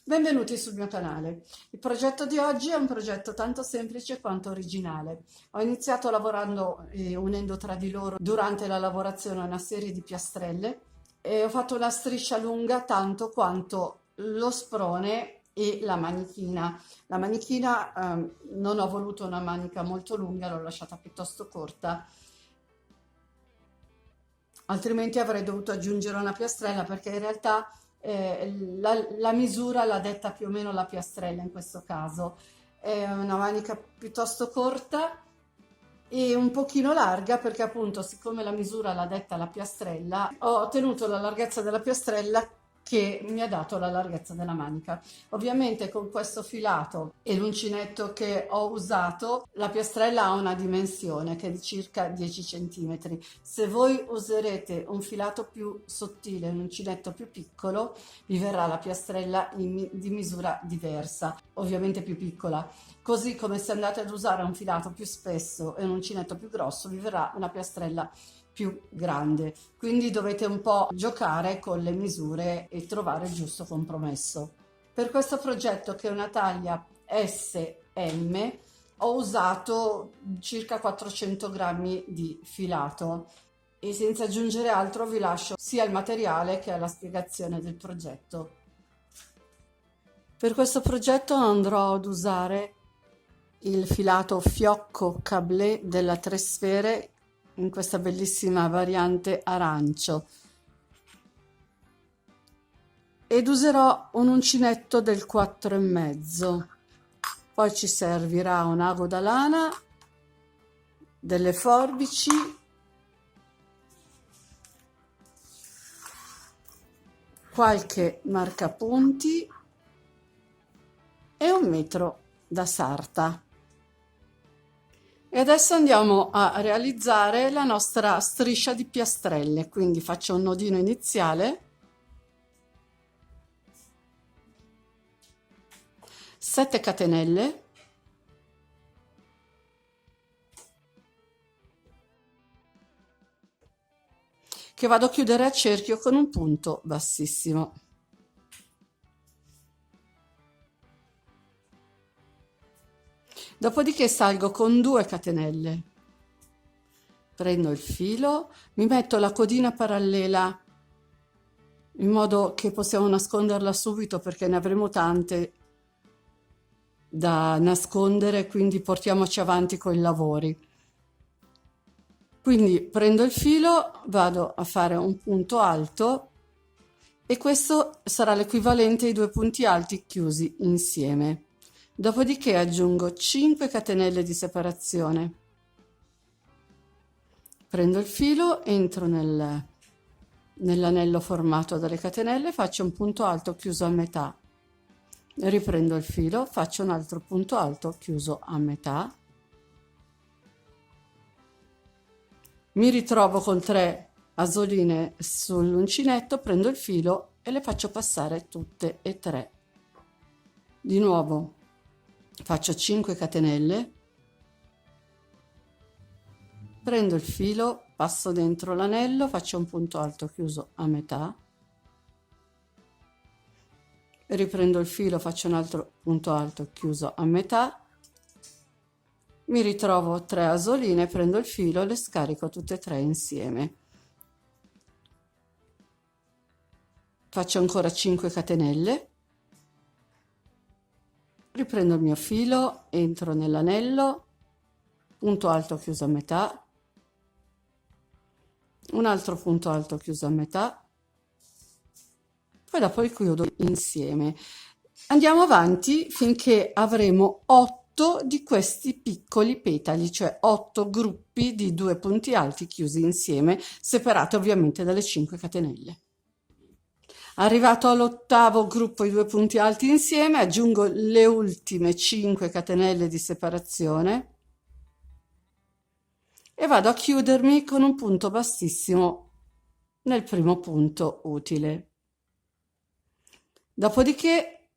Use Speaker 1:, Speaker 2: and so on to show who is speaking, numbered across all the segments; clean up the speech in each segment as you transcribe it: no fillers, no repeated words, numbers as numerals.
Speaker 1: Benvenuti sul mio canale. Il progetto di oggi è un progetto tanto semplice quanto originale. Ho iniziato lavorando e unendo tra di loro durante la lavorazione una serie di piastrelle e ho fatto una striscia lunga tanto quanto lo sprone e la manichina. La manichina non ho voluto una manica molto lunga, l'ho lasciata piuttosto corta, altrimenti avrei dovuto aggiungere una piastrella perché in realtà la misura l'ha detta più o meno la piastrella in questo caso. È una manica piuttosto corta e un pochino larga perché appunto siccome la misura l'ha detta la piastrella ho ottenuto la larghezza della piastrella che mi ha dato la larghezza della manica. Ovviamente con questo filato e l'uncinetto che ho usato la piastrella ha una dimensione che è di circa 10 centimetri. Se voi userete un filato più sottile, un uncinetto più piccolo, vi verrà la piastrella di misura diversa, ovviamente più piccola. Così come se andate ad usare un filato più spesso e un uncinetto più grosso, vi verrà una piastrella più grande. Quindi dovete un po' giocare con le misure e trovare il giusto compromesso. Per questo progetto, che è una taglia SM, ho usato circa 400 grammi di filato e senza aggiungere altro vi lascio sia il materiale che la spiegazione del progetto. Per questo progetto andrò ad usare il filato fiocco cablé della Tre Sfere in questa bellissima variante arancio ed userò un uncinetto del 4,5. Poi ci servirà un ago da lana, delle forbici, qualche marcapunti e un metro da sarta. E adesso andiamo a realizzare la nostra striscia di piastrelle, quindi faccio un nodino iniziale, 7 catenelle, che vado a chiudere a cerchio con un punto bassissimo. Dopodiché salgo con 2 catenelle, prendo il filo, mi metto la codina parallela in modo che possiamo nasconderla subito perché ne avremo tante da nascondere, quindi portiamoci avanti con i lavori. Quindi prendo il filo, vado a fare un punto alto e questo sarà l'equivalente ai 2 punti alti chiusi insieme. Dopodiché aggiungo 5 catenelle di separazione, prendo il filo, entro nell'anello formato dalle catenelle, faccio un punto alto chiuso a metà, riprendo il filo, faccio un altro punto alto chiuso a metà, mi ritrovo con 3 asoline sull'uncinetto, prendo il filo e le faccio passare tutte e 3. Di nuovo faccio 5 catenelle, prendo il filo, passo dentro l'anello, faccio un punto alto chiuso a metà, riprendo il filo, faccio un altro punto alto chiuso a metà, mi ritrovo 3 asoline, prendo il filo, le scarico tutte e 3 insieme, faccio ancora 5 catenelle, riprendo il mio filo, entro nell'anello, punto alto chiuso a metà, un altro punto alto chiuso a metà, poi dopo li chiudo insieme. Andiamo avanti finché avremo 8 di questi piccoli petali, cioè 8 gruppi di 2 punti alti chiusi insieme, separati ovviamente dalle 5 catenelle. Arrivato all'8° gruppo i 2 punti alti insieme, aggiungo le ultime 5 catenelle di separazione e vado a chiudermi con un punto bassissimo nel primo punto utile. Dopodiché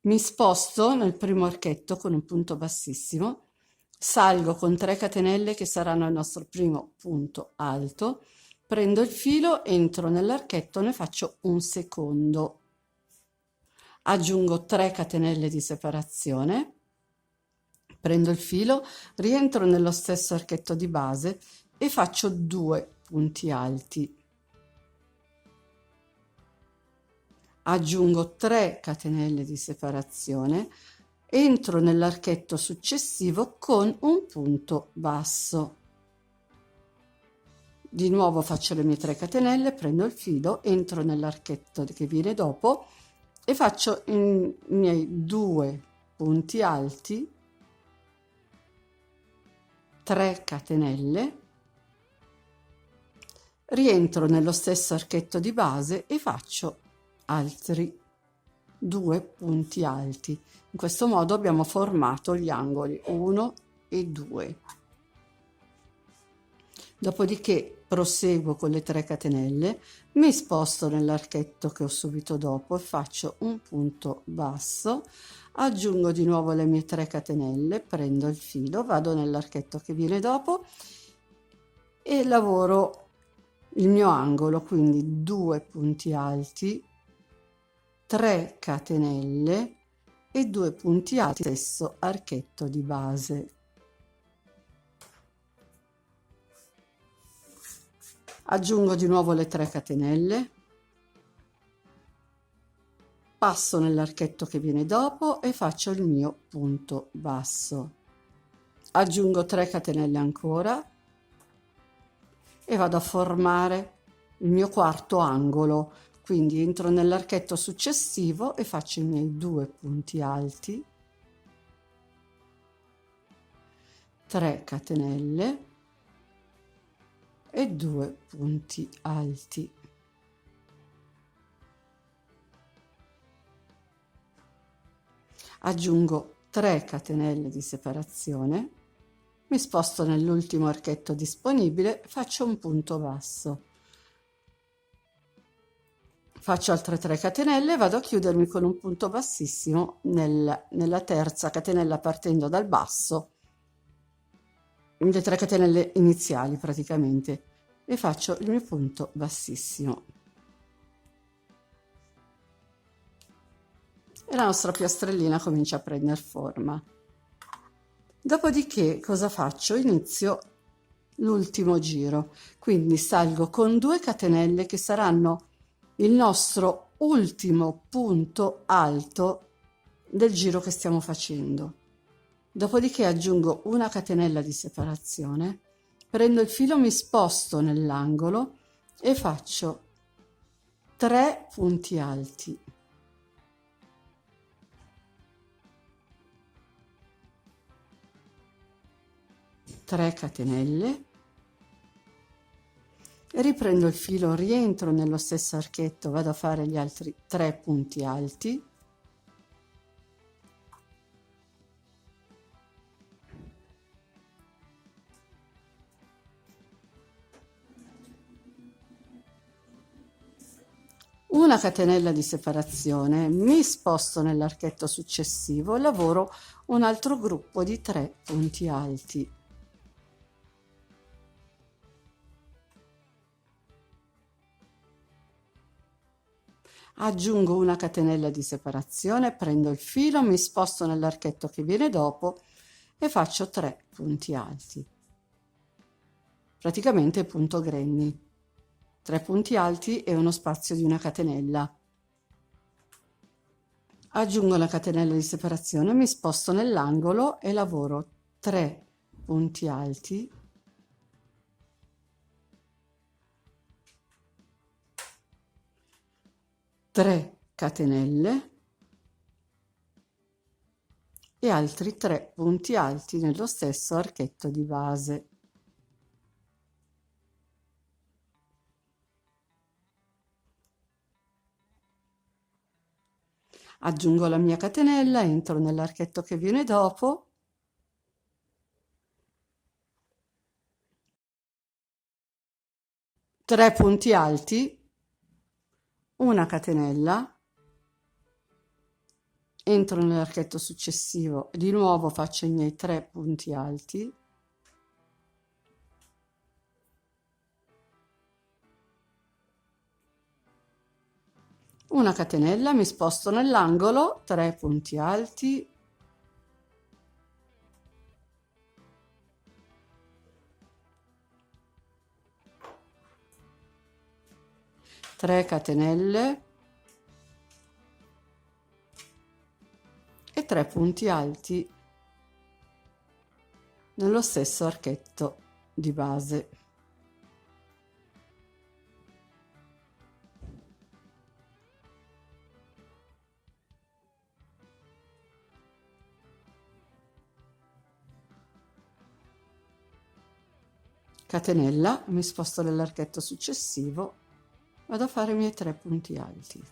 Speaker 1: mi sposto nel primo archetto con un punto bassissimo, salgo con 3 catenelle che saranno il nostro primo punto alto, prendo il filo, entro nell'archetto, ne faccio un secondo. aggiungo 3 catenelle di separazione, prendo il filo, rientro nello stesso archetto di base e faccio 2 punti alti, aggiungo 3 catenelle di separazione, entro nell'archetto successivo con un punto basso, di nuovo faccio le mie 3 catenelle, prendo il filo, entro nell'archetto che viene dopo e faccio i miei 2 punti alti, 3 catenelle, rientro nello stesso archetto di base e faccio altri 2 punti alti. In questo modo abbiamo formato gli angoli 1 e 2. Dopodiché proseguo con le 3 catenelle, mi sposto nell'archetto che ho subito dopo e faccio un punto basso, aggiungo di nuovo le mie 3 catenelle, prendo il filo, vado nell'archetto che viene dopo e lavoro il mio angolo, quindi 2 punti alti, 3 catenelle e 2 punti alti, stesso archetto di base. Aggiungo di nuovo le 3 catenelle, passo nell'archetto che viene dopo e faccio il mio punto basso. Aggiungo 3 catenelle ancora e vado a formare il mio quarto angolo, quindi entro nell'archetto successivo e faccio i miei 2 punti alti, 3 catenelle e 2 punti alti. Aggiungo 3 catenelle di separazione, mi sposto nell'ultimo archetto disponibile, faccio un punto basso, faccio altre 3 catenelle e vado a chiudermi con un punto bassissimo nella terza catenella partendo dal basso, le 3 catenelle iniziali praticamente, e faccio il mio punto bassissimo. E la nostra piastrellina comincia a prendere forma. Dopodiché cosa faccio? Inizio l'ultimo giro, quindi salgo con 2 catenelle che saranno il nostro ultimo punto alto del giro che stiamo facendo. Dopodiché aggiungo una catenella di separazione, prendo il filo, mi sposto nell'angolo e faccio 3 punti alti. 3 catenelle, riprendo il filo, rientro nello stesso archetto, vado a fare gli altri 3 punti alti, una catenella di separazione, mi sposto nell'archetto successivo, lavoro un altro gruppo di 3 punti alti. Aggiungo una catenella di separazione, prendo il filo, mi sposto nell'archetto che viene dopo e faccio 3 punti alti, praticamente punto granny, 3 punti alti e uno spazio di una catenella. Aggiungo una catenella di separazione, mi sposto nell'angolo e lavoro 3 punti alti, 3 catenelle e altri 3 punti alti nello stesso archetto di base. Aggiungo la mia catenella, entro nell'archetto che viene dopo, tre punti alti, una catenella, entro nell'archetto successivo, di nuovo faccio i miei 3 punti alti, una catenella, mi sposto nell'angolo, 3 punti alti, tre catenelle e 3 punti alti nello stesso archetto di base. Catenella, mi sposto nell'archetto successivo, vado a fare i miei 3 punti alti.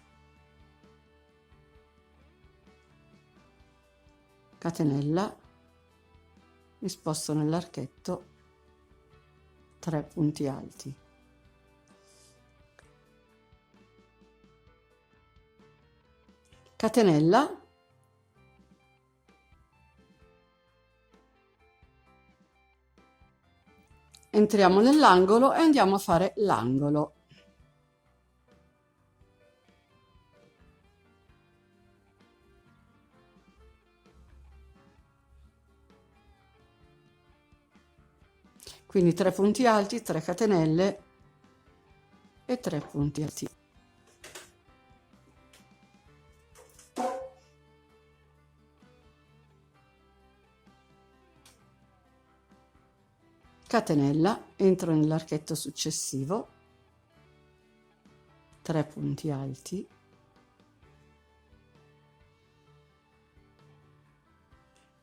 Speaker 1: Catenella, mi sposto nell'archetto, 3 punti alti. Catenella, entriamo nell'angolo e andiamo a fare l'angolo. Quindi 3 punti alti, 3 catenelle e 3 punti alti. Catenella, entro nell'archetto successivo, 3 punti alti,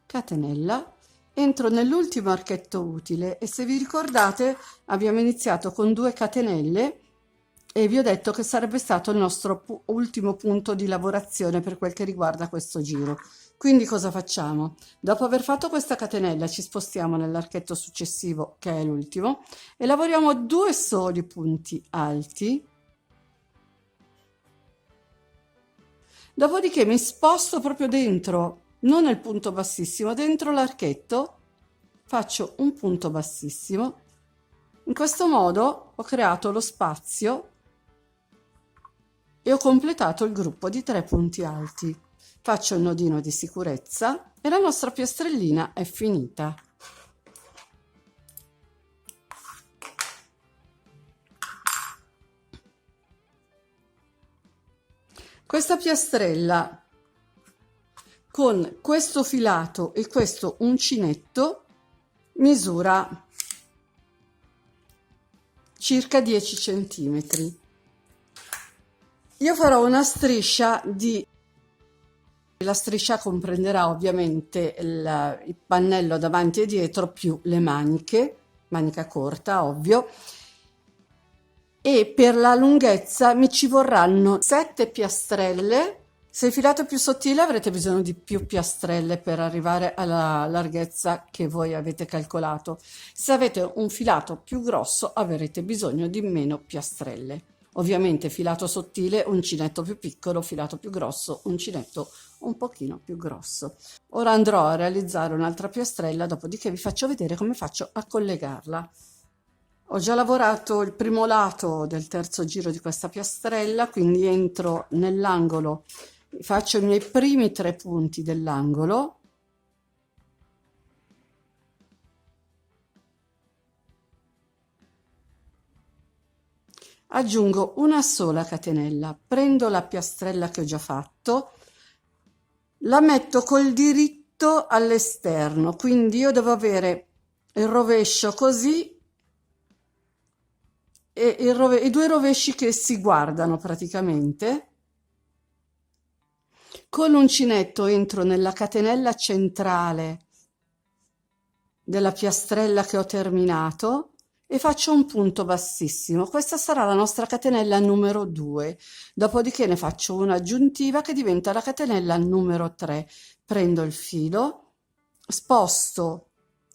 Speaker 1: catenella, entro nell'ultimo archetto utile e se vi ricordate abbiamo iniziato con 2 catenelle e vi ho detto che sarebbe stato il nostro ultimo punto di lavorazione per quel che riguarda questo giro. Quindi cosa facciamo? Dopo aver fatto questa catenella ci spostiamo nell'archetto successivo, che è l'ultimo, e lavoriamo 2 soli punti alti. Dopodiché mi sposto proprio dentro, non nel punto bassissimo, dentro l'archetto, faccio un punto bassissimo. In questo modo ho creato lo spazio e ho completato il gruppo di 3 punti alti. Faccio il nodino di sicurezza e la nostra piastrellina è finita. Questa piastrella con questo filato e questo uncinetto misura circa 10 centimetri. Io farò una striscia di... La striscia comprenderà ovviamente il pannello davanti e dietro più le maniche, manica corta ovvio, e per la lunghezza mi ci vorranno 7 piastrelle. Se il filato è più sottile avrete bisogno di più piastrelle per arrivare alla larghezza che voi avete calcolato. Se avete un filato più grosso avrete bisogno di meno piastrelle. Ovviamente filato sottile, uncinetto più piccolo, filato più grosso, uncinetto un pochino più grosso. Ora andrò a realizzare un'altra piastrella, dopodiché vi faccio vedere come faccio a collegarla. Ho già lavorato il primo lato del terzo giro di questa piastrella, quindi entro nell'angolo, faccio i miei primi 3 punti dell'angolo. Aggiungo una sola catenella, prendo la piastrella che ho già fatto, la metto col diritto all'esterno, quindi io devo avere il rovescio così e i 2 rovesci che si guardano praticamente. Con l'uncinetto entro nella catenella centrale della piastrella che ho terminato e faccio un punto bassissimo. Questa sarà la nostra catenella numero 2. Dopodiché ne faccio una aggiuntiva che diventa la catenella numero 3. Prendo il filo, sposto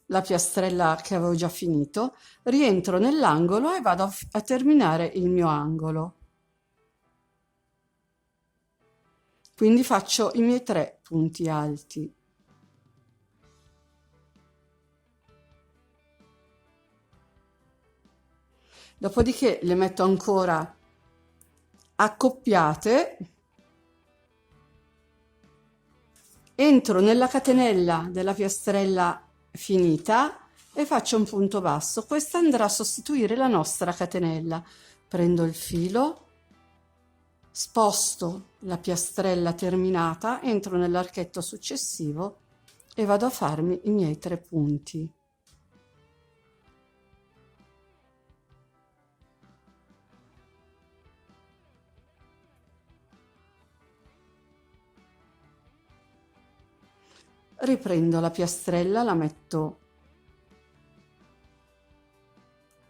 Speaker 1: la piastrella che avevo già finito, rientro nell'angolo e vado a terminare il mio angolo. Quindi faccio i miei 3 punti alti. Dopodiché le metto ancora accoppiate entro nella catenella della piastrella finita e faccio un punto basso. Questa andrà a sostituire la nostra catenella. Prendo il filo, sposto la piastrella terminata, entro nell'archetto successivo e vado a farmi i miei 3 punti. Riprendo la piastrella, la metto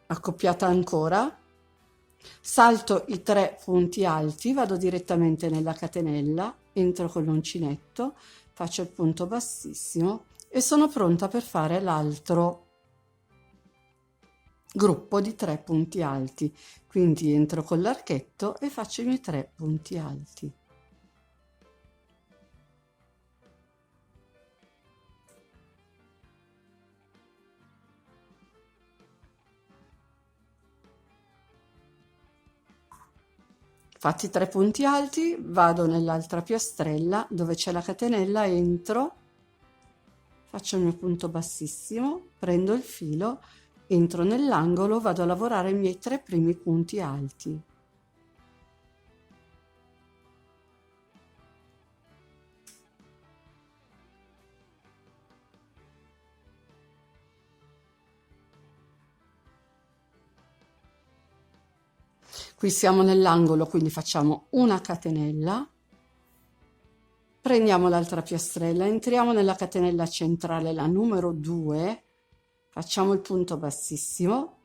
Speaker 1: accoppiata ancora, salto i 3 punti alti, vado direttamente nella catenella, entro con l'uncinetto, faccio il punto bassissimo e sono pronta per fare l'altro gruppo di 3 punti alti. Quindi entro con l'archetto e faccio i miei 3 punti alti. Fatti 3 punti alti, vado nell'altra piastrella dove c'è la catenella, entro, faccio il mio punto bassissimo, prendo il filo, entro nell'angolo, vado a lavorare i miei 3 primi punti alti. Qui siamo nell'angolo, quindi facciamo una catenella, prendiamo l'altra piastrella, entriamo nella catenella centrale, la numero 2, facciamo il punto bassissimo,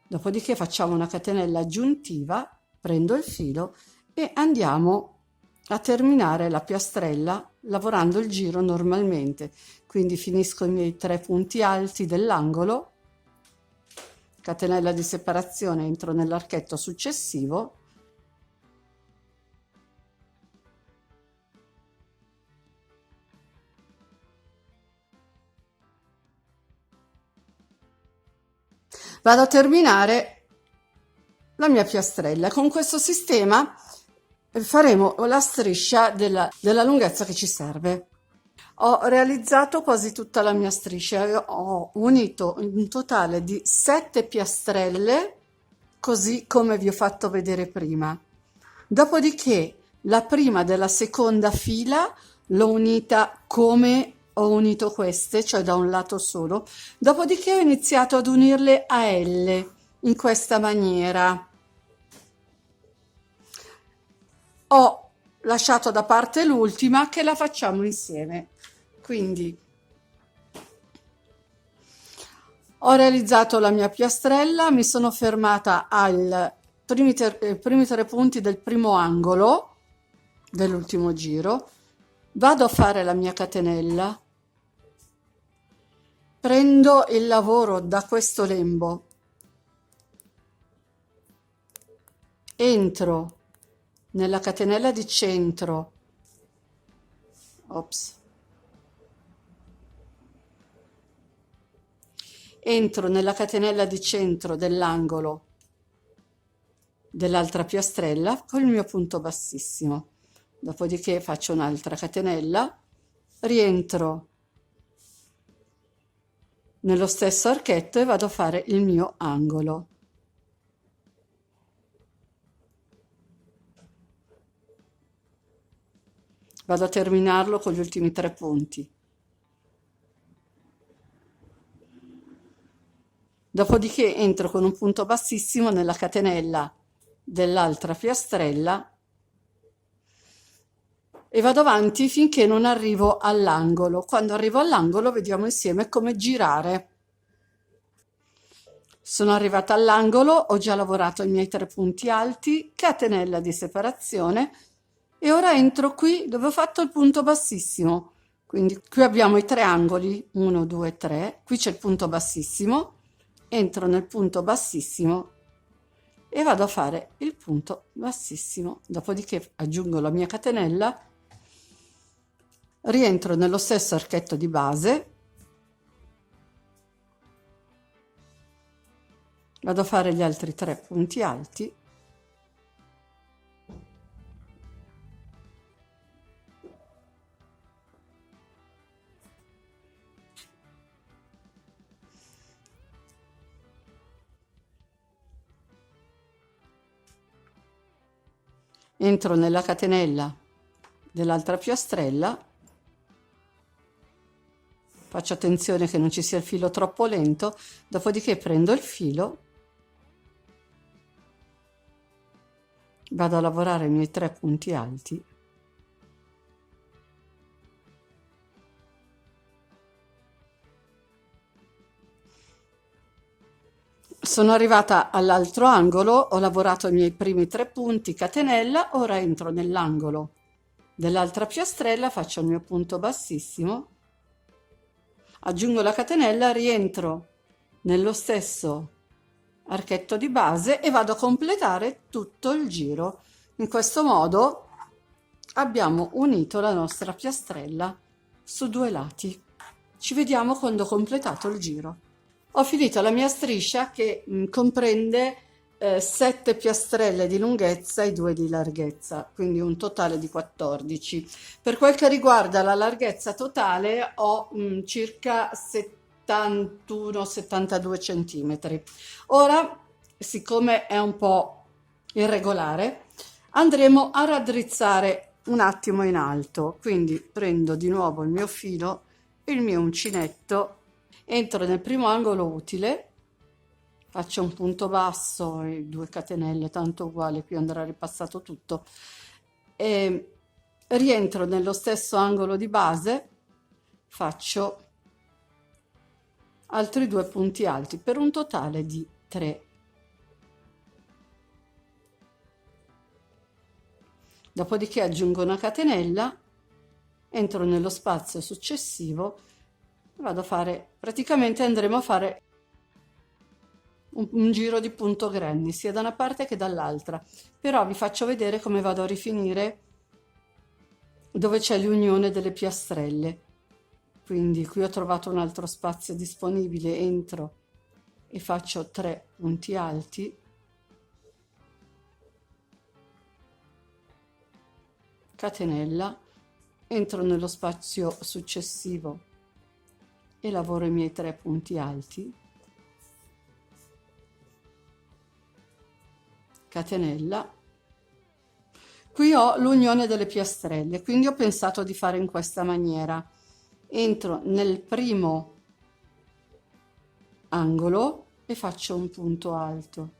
Speaker 1: dopodiché facciamo una catenella aggiuntiva, prendo il filo e andiamo a terminare la piastrella lavorando il giro normalmente. Quindi finisco i miei 3 punti alti dell'angolo, catenella di separazione, entro nell'archetto successivo, vado a terminare la mia piastrella. Con questo sistema faremo la striscia della lunghezza che ci serve. Ho realizzato quasi tutta la mia striscia, ho unito un totale di 7 piastrelle, così come vi ho fatto vedere prima. Dopodiché la prima della seconda fila l'ho unita come ho unito queste, cioè da un lato solo. Dopodiché ho iniziato ad unirle a L in questa maniera. Ho lasciato da parte l'ultima che la facciamo insieme. Quindi ho realizzato la mia piastrella, mi sono fermata ai primi 3 punti del primo angolo dell'ultimo giro, vado a fare la mia catenella, prendo il lavoro da questo lembo, entro nella catenella di centro, entro nella catenella di centro dell'angolo dell'altra piastrella con il mio punto bassissimo, dopodiché faccio un'altra catenella, rientro nello stesso archetto e vado a fare il mio angolo. Vado a terminarlo con gli ultimi 3 punti. Dopodiché entro con un punto bassissimo nella catenella dell'altra piastrella e vado avanti finché non arrivo all'angolo. Quando arrivo all'angolo vediamo insieme come girare. Sono arrivata all'angolo, ho già lavorato i miei 3 punti alti, catenella di separazione e ora entro qui dove ho fatto il punto bassissimo. Quindi qui abbiamo i 3 angoli, 1, 2, 3, qui c'è il punto bassissimo, entro nel punto bassissimo e vado a fare il punto bassissimo, dopodiché aggiungo la mia catenella, rientro nello stesso archetto di base, vado a fare gli altri 3 punti alti entro nella catenella dell'altra piastrella, faccio attenzione che non ci sia il filo troppo lento, dopodiché prendo il filo, vado a lavorare i miei 3 punti alti, sono arrivata all'altro angolo, ho lavorato i miei primi 3 punti, catenella, ora entro nell'angolo dell'altra piastrella, faccio il mio punto bassissimo, aggiungo la catenella, rientro nello stesso archetto di base e vado a completare tutto il giro. In questo modo abbiamo unito la nostra piastrella su 2 lati. Ci vediamo quando ho completato il giro. Ho finito la mia striscia che comprende 7 piastrelle di lunghezza e 2 di larghezza, quindi un totale di 14. Per quel che riguarda la larghezza totale ho circa 71-72 centimetri. Ora, siccome è un po' irregolare, andremo a raddrizzare un attimo in alto, quindi prendo di nuovo il mio filo, il mio uncinetto, entro nel primo angolo utile, faccio un punto basso e 2 catenelle, tanto uguale, qui andrà ripassato tutto, e rientro nello stesso angolo di base, faccio altri 2 punti alti per un totale di 3. Dopodiché aggiungo una catenella, entro nello spazio successivo, vado a fare, praticamente andremo a fare un giro di punto granny sia da una parte che dall'altra, però vi faccio vedere come vado a rifinire dove c'è l'unione delle piastrelle. Quindi qui ho trovato un altro spazio disponibile, entro e faccio 3 punti alti, catenella, entro nello spazio successivo e lavoro i miei 3 punti alti, catenella. Qui ho l'unione delle piastrelle, quindi ho pensato di fare in questa maniera: entro nel primo angolo e faccio un punto alto,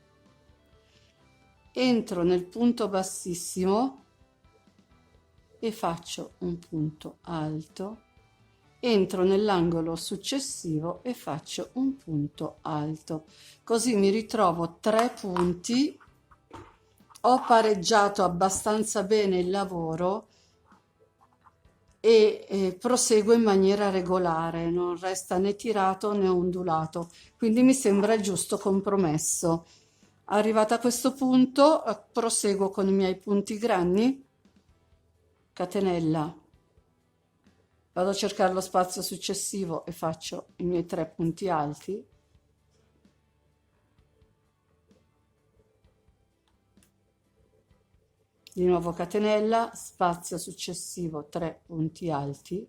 Speaker 1: entro nel punto bassissimo e faccio un punto alto, entro nell'angolo successivo e faccio un punto alto, così mi ritrovo 3 punti. Ho pareggiato abbastanza bene il lavoro e proseguo in maniera regolare, non resta né tirato né ondulato, quindi mi sembra il giusto compromesso. Arrivata a questo punto, proseguo con i miei punti granny, catenella, vado a cercare lo spazio successivo e faccio i miei 3 punti alti, di nuovo catenella, spazio successivo, 3 punti alti,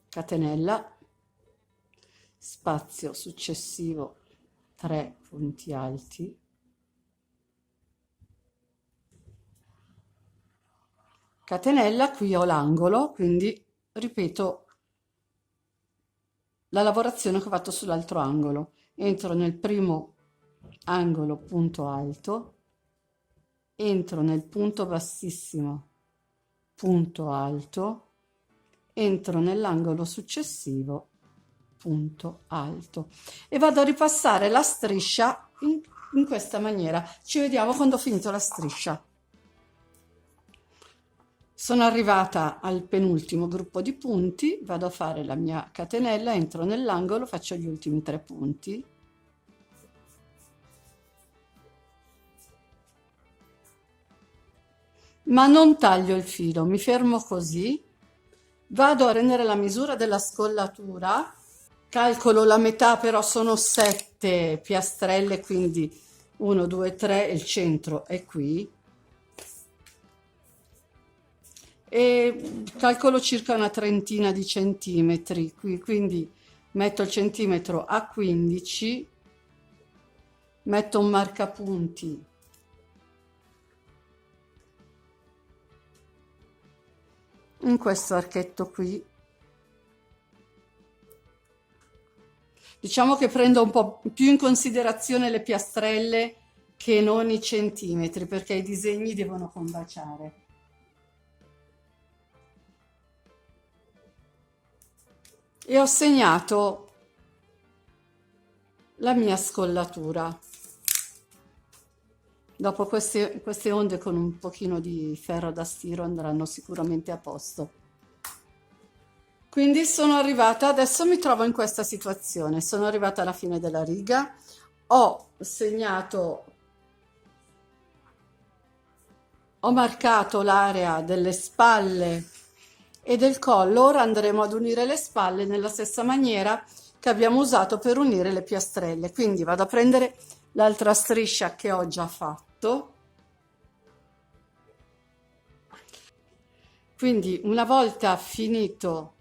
Speaker 1: catenella, spazio successivo, 3 punti alti, catenella. Qui ho l'angolo, quindi ripeto la lavorazione che ho fatto sull'altro angolo, entro nel primo angolo, punto alto, entro nel punto bassissimo, punto alto, entro nell'angolo successivo, punto alto, e vado a ripassare la striscia in questa maniera. Ci vediamo quando ho finito la striscia. Sono arrivata al penultimo gruppo di punti, vado a fare la mia catenella, entro nell'angolo, faccio gli ultimi 3 punti, ma non taglio il filo, mi fermo così, vado a rendere la misura della scollatura, calcolo la metà, però sono 7 piastrelle, quindi 1, 2, 3, il centro è qui, e calcolo circa una trentina di centimetri qui, quindi metto il centimetro a 15, metto un marcapunti in questo archetto qui. Diciamo che prendo un po' più in considerazione le piastrelle che non i centimetri, perché i disegni devono combaciare. E ho segnato la mia scollatura. Dopo queste onde con un pochino di ferro da stiro andranno sicuramente a posto. Quindi sono arrivata, adesso mi trovo in questa situazione, sono arrivata alla fine della riga, ho segnato, ho marcato l'area delle spalle e del collo, ora andremo ad unire le spalle nella stessa maniera che abbiamo usato per unire le piastrelle. Quindi vado a prendere l'altra striscia che ho già fatto. Quindi una volta finito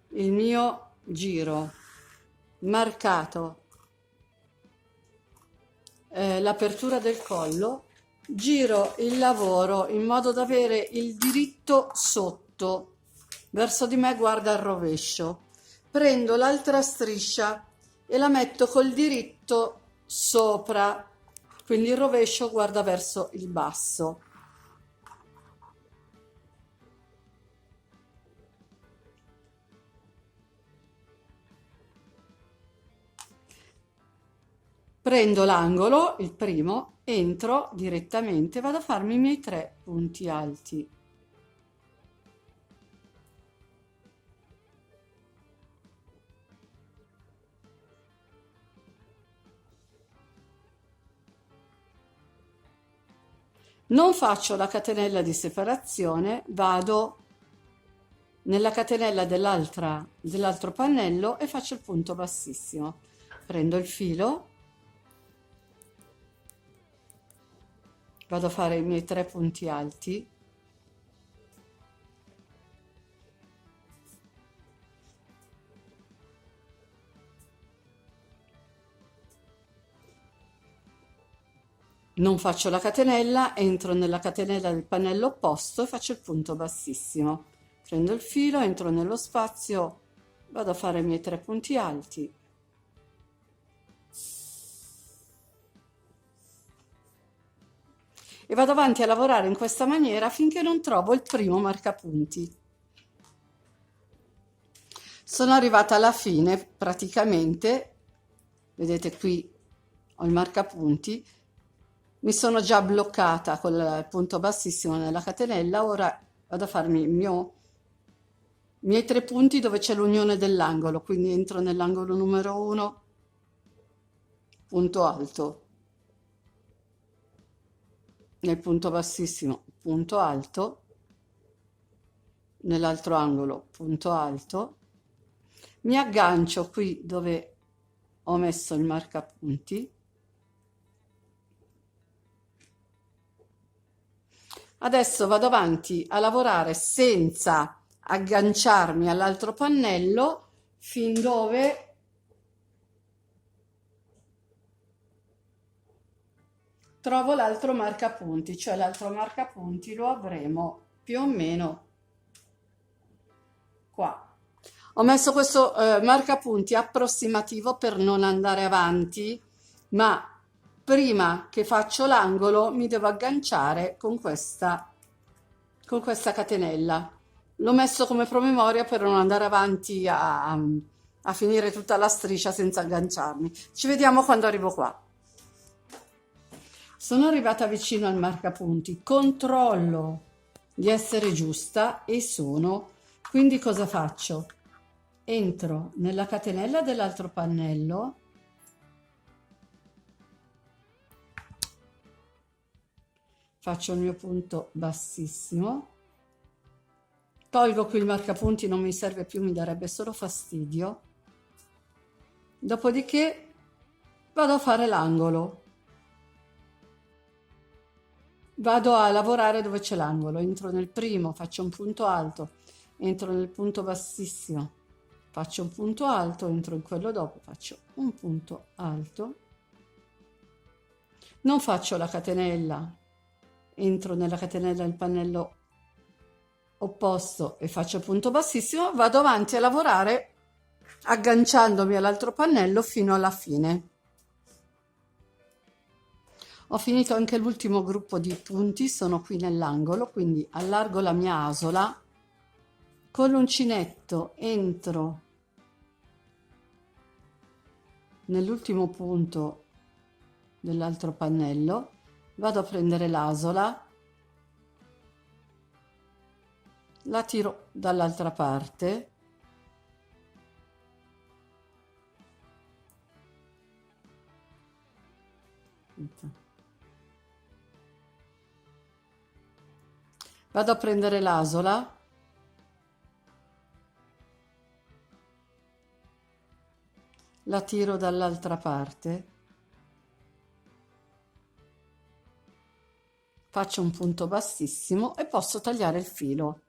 Speaker 1: il mio giro, marcato l'apertura del collo, giro il lavoro in modo da avere il diritto sotto, verso di me guarda al rovescio. Prendo l'altra striscia e la metto col diritto sopra, quindi il rovescio guarda verso il basso. Prendo l'angolo, il primo, entro direttamente, vado a farmi i miei 3 punti alti. Non faccio la catenella di separazione, vado nella catenella dell'altro pannello e faccio il punto bassissimo. Prendo il filo, vado a fare i miei 3 punti alti, non faccio la catenella, entro nella catenella del pannello opposto e faccio il punto bassissimo. Prendo il filo, entro nello spazio, vado a fare i miei 3 punti alti. E vado avanti a lavorare in questa maniera finché non trovo il primo marcapunti. Sono arrivata alla fine praticamente, vedete qui ho il marcapunti, mi sono già bloccata con il punto bassissimo nella catenella, ora vado a farmi i miei 3 punti dove c'è l'unione dell'angolo, quindi entro nell'angolo numero 1, punto alto, nel punto bassissimo, punto alto, nell'altro angolo, punto alto, mi aggancio qui dove ho messo il marcapunti. Adesso vado avanti a lavorare senza agganciarmi all'altro pannello fin dove trovo l'altro marcapunti, cioè l'altro marcapunti lo avremo più o meno qua. Ho messo questo marcapunti approssimativo per non andare avanti, ma prima che faccio l'angolo mi devo agganciare con questa catenella. L'ho messo come promemoria per non andare avanti a finire tutta la striscia senza agganciarmi. Ci vediamo quando arrivo qua. Sono arrivata vicino al marcapunti, controllo di essere giusta e sono. Quindi cosa faccio? Entro nella catenella dell'altro pannello, faccio il mio punto bassissimo, tolgo qui il marcapunti, non mi serve più, mi darebbe solo fastidio. Dopodiché vado a fare l'angolo. Vado a lavorare dove c'è l'angolo, entro nel primo, faccio un punto alto, entro nel punto bassissimo, faccio un punto alto, entro in quello dopo, faccio un punto alto, non faccio la catenella, entro nella catenella del pannello opposto e faccio punto bassissimo, vado avanti a lavorare agganciandomi all'altro pannello fino alla fine. Ho finito anche l'ultimo gruppo di punti, sono qui nell'angolo, quindi allargo la mia asola, con l'uncinetto entro nell'ultimo punto dell'altro pannello, vado a prendere l'asola, la tiro dall'altra parte, vado a prendere l'asola, la tiro dall'altra parte, faccio un punto bassissimo e posso tagliare il filo.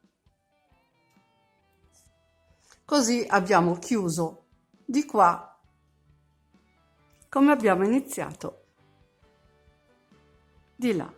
Speaker 1: Così abbiamo chiuso di qua come abbiamo iniziato di là.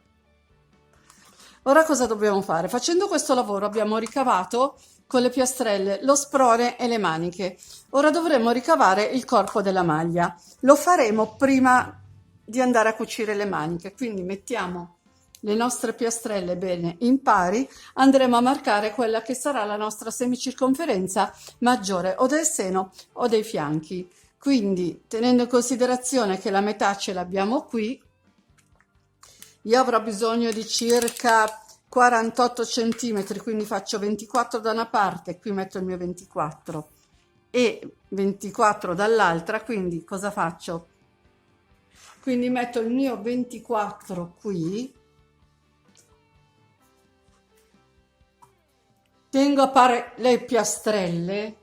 Speaker 1: Ora cosa dobbiamo fare? Facendo questo lavoro abbiamo ricavato con le piastrelle lo sprone e le maniche. Ora dovremo ricavare il corpo della maglia. Lo faremo prima di andare a cucire le maniche, quindi mettiamo le nostre piastrelle bene in pari, andremo a marcare quella che sarà la nostra semicirconferenza maggiore o del seno o dei fianchi. Quindi, tenendo in considerazione che la metà ce l'abbiamo qui, io avrò bisogno di circa 48 centimetri, quindi faccio 24 da una parte, qui metto il mio 24 e 24 dall'altra, quindi cosa faccio? Quindi metto il mio 24 qui, tengo a pari le piastrelle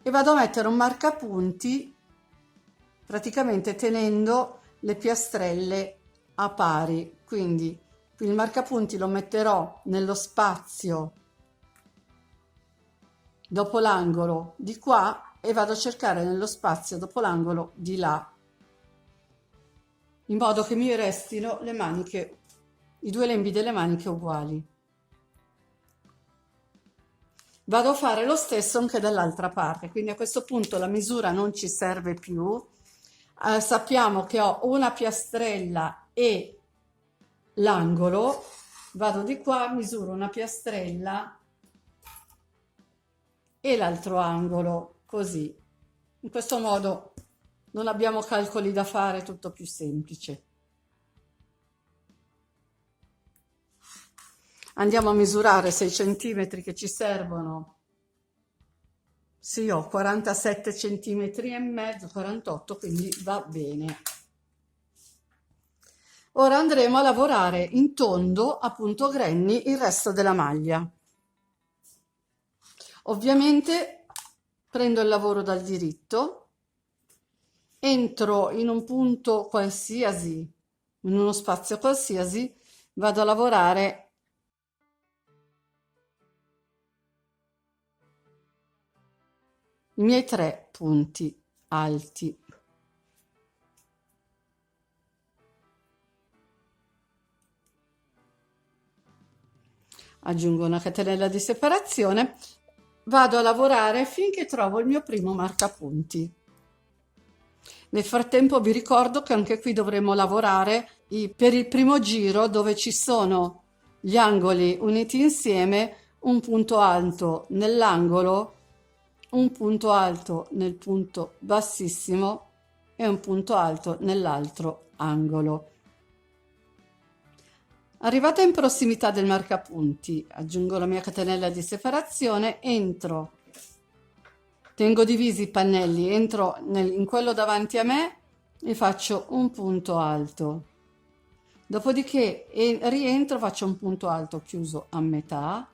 Speaker 1: e vado a mettere un marcapunti praticamente tenendo le piastrelle a pari, quindi il marcapunti lo metterò nello spazio dopo l'angolo di qua e vado a cercare nello spazio dopo l'angolo di là, in modo che mi restino le maniche, i due lembi delle maniche uguali. Vado a fare lo stesso anche dall'altra parte, quindi a questo punto la misura non ci serve più. Sappiamo che ho una piastrella e l'angolo, vado di qua, misuro una piastrella e l'altro angolo, così. In questo modo non abbiamo calcoli da fare, tutto più semplice. Andiamo a misurare 6 centimetri che ci servono. Sì, ho 47 centimetri e mezzo, 48, quindi va bene. Ora andremo a lavorare in tondo a punto grenni il resto della maglia. Ovviamente prendo il lavoro dal diritto, entro in un punto qualsiasi, in uno spazio qualsiasi, vado a lavorare i miei 3 punti alti. Aggiungo una catenella di separazione, vado a lavorare finché trovo il mio primo marcapunti. Nel frattempo vi ricordo che anche qui dovremo lavorare per il primo giro, dove ci sono gli angoli uniti insieme, un punto alto nell'angolo, un punto alto nel punto bassissimo e un punto alto nell'altro angolo. Arrivata in prossimità del marcapunti, aggiungo la mia catenella di separazione, entro, tengo divisi i pannelli, entro in quello davanti a me e faccio un punto alto. Dopodiché rientro, faccio un punto alto chiuso a metà,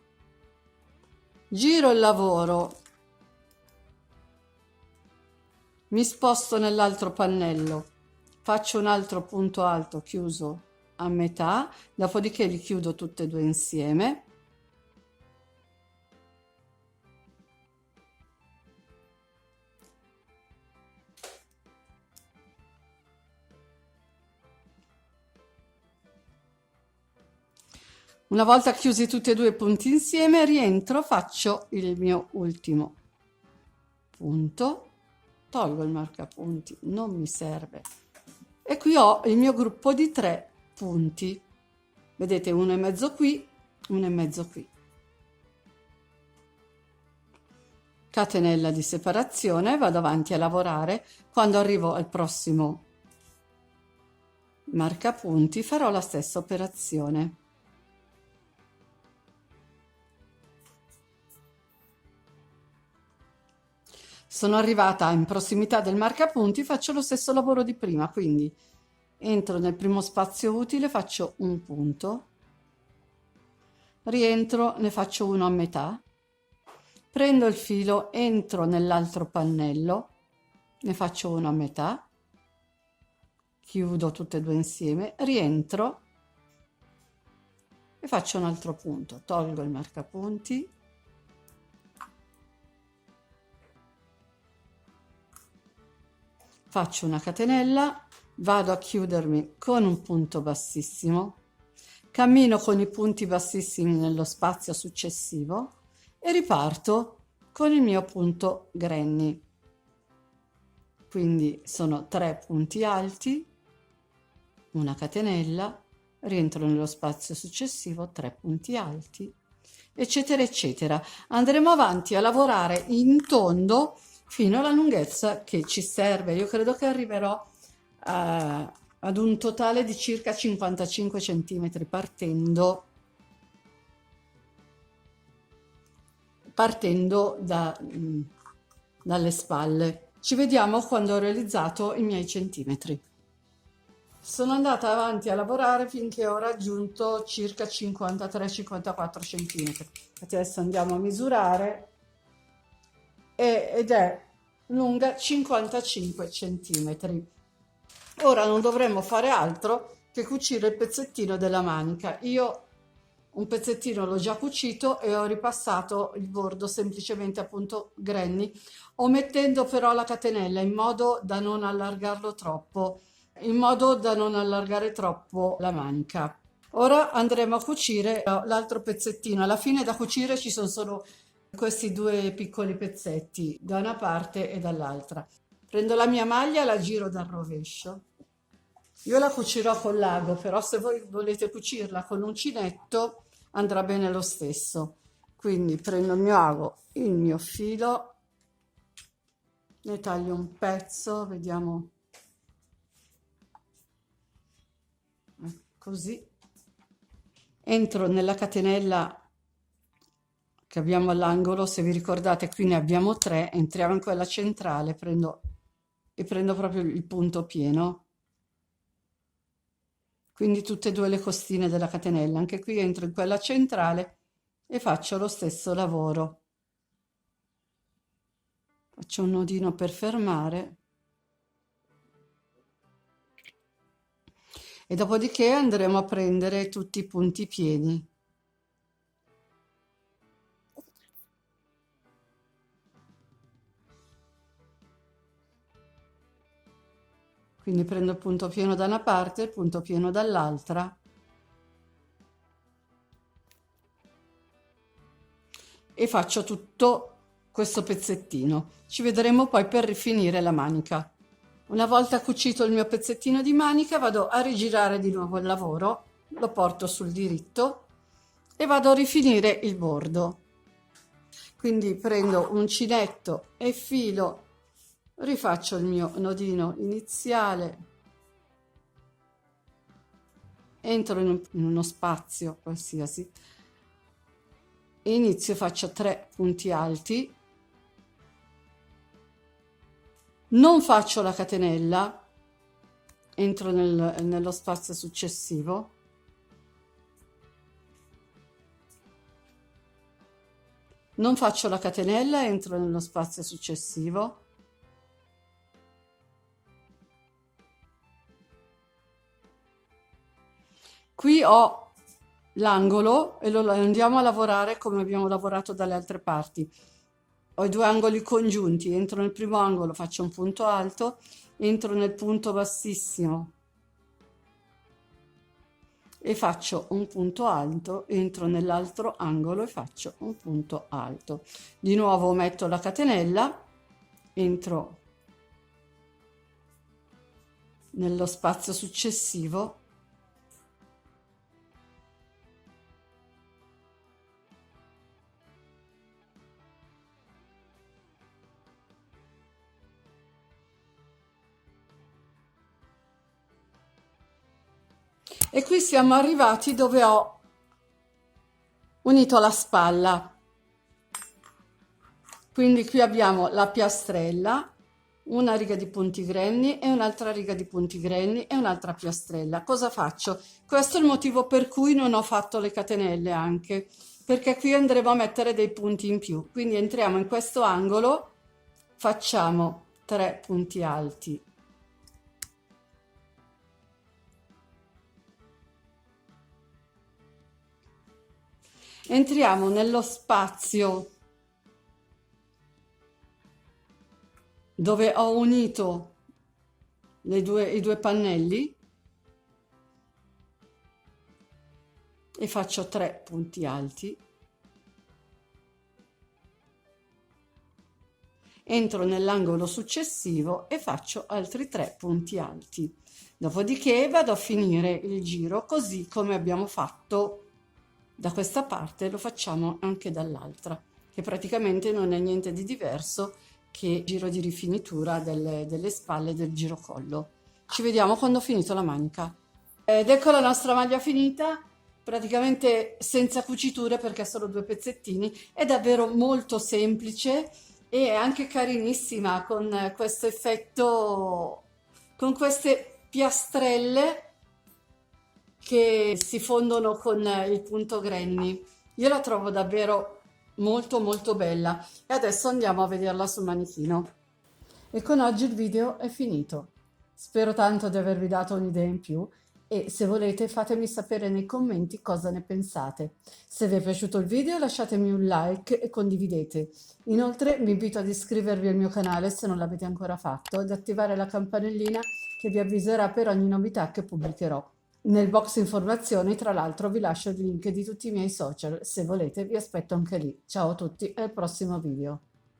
Speaker 1: giro il lavoro, mi sposto nell'altro pannello, faccio un altro punto alto chiuso a metà, dopodiché li chiudo tutte e due insieme. Una volta chiusi tutti e due i punti insieme, rientro, faccio il mio ultimo punto, tolgo il marcapunti, non mi serve. E qui ho il mio gruppo di 3 punti. Vedete, uno e mezzo qui, uno e mezzo qui. Catenella di separazione, vado avanti a lavorare. Quando arrivo al prossimo marcapunti farò la stessa operazione. Sono arrivata in prossimità del marcapunti, faccio lo stesso lavoro di prima, quindi entro nel primo spazio utile, faccio un punto, rientro, ne faccio uno a metà, prendo il filo, entro nell'altro pannello, ne faccio uno a metà, chiudo tutte e due insieme, rientro e faccio un altro punto, tolgo il marcapunti, faccio una catenella, vado a chiudermi con un punto bassissimo, cammino con i punti bassissimi nello spazio successivo e riparto con il mio punto granny. Quindi sono 3 punti alti, una catenella, rientro nello spazio successivo, 3 punti alti, eccetera eccetera. Andremo avanti a lavorare in tondo fino alla lunghezza che ci serve. Io credo che arriverò ad un totale di circa 55 cm partendo dalle spalle. Ci vediamo quando ho realizzato i miei centimetri. Sono andata avanti a lavorare finché ho raggiunto circa 53-54 cm. Adesso andiamo a misurare ed è lunga 55 cm. Ora non dovremmo fare altro che cucire il pezzettino della manica. Io un pezzettino l'ho già cucito e ho ripassato il bordo semplicemente appunto granny, omettendo però la catenella in modo da non allargarlo troppo, in modo da non allargare troppo la manica. Ora andremo a cucire l'altro pezzettino. Alla fine da cucire ci sono solo questi 2 piccoli pezzetti da una parte e dall'altra. Prendo la mia maglia, la giro dal rovescio. Io la cucirò con l'ago, però se voi volete cucirla con l'uncinetto andrà bene lo stesso. Quindi prendo il mio ago, il mio filo, ne taglio un pezzo, vediamo, così. Entro nella catenella che abbiamo all'angolo, se vi ricordate qui ne abbiamo 3, entriamo in quella centrale, prendo proprio il punto pieno. Quindi tutte e 2 le costine della catenella, anche qui entro in quella centrale e faccio lo stesso lavoro. Faccio un nodino per fermare e dopodiché andremo a prendere tutti i punti pieni. Quindi prendo il punto pieno da una parte, il punto pieno dall'altra e faccio tutto questo pezzettino. Ci vedremo poi per rifinire la manica. Una volta cucito il mio pezzettino di manica vado a rigirare di nuovo il lavoro, lo porto sul diritto e vado a rifinire il bordo. Quindi prendo uncinetto e filo, rifaccio il mio nodino iniziale, entro in uno spazio qualsiasi e inizio, faccio 3 punti alti, non faccio la catenella, entro nello spazio successivo, non faccio la catenella, entro nello spazio successivo, qui ho l'angolo e lo andiamo a lavorare come abbiamo lavorato dalle altre parti. Ho i 2 angoli congiunti, entro nel primo angolo, faccio un punto alto, entro nel punto bassissimo e faccio un punto alto, entro nell'altro angolo e faccio un punto alto. Di nuovo metto la catenella, entro nello spazio successivo e qui siamo arrivati dove ho unito la spalla. Quindi qui abbiamo la piastrella, una riga di punti grenni e un'altra riga di punti grenni e un'altra piastrella. Cosa faccio? Questo è il motivo per cui non ho fatto le catenelle anche, perché qui andremo a mettere dei punti in più. Quindi entriamo in questo angolo, facciamo 3 punti alti. Entriamo nello spazio dove ho unito i due pannelli e faccio 3 punti alti, entro nell'angolo successivo e faccio altri 3 punti alti, dopodiché vado a finire il giro così come abbiamo fatto da questa parte, lo facciamo anche dall'altra, che praticamente non è niente di diverso che giro di rifinitura delle spalle del girocollo. Ci vediamo quando ho finito la manica. Ed ecco la nostra maglia finita, praticamente senza cuciture perché sono 2 pezzettini, è davvero molto semplice e anche carinissima con questo effetto, con queste piastrelle che si fondono con il punto grenni. Io la trovo davvero molto molto bella e adesso andiamo a vederla sul manichino. E con oggi il video è finito. Spero tanto di avervi dato un'idea in più e se volete fatemi sapere nei commenti cosa ne pensate. Se vi è piaciuto il video lasciatemi un like e condividete. Inoltre vi invito ad iscrivervi al mio canale se non l'avete ancora fatto ed attivare la campanellina che vi avviserà per ogni novità che pubblicherò. Nel box informazioni, tra l'altro, vi lascio il link di tutti i miei social. Se volete, vi aspetto anche lì. Ciao a tutti e al prossimo video.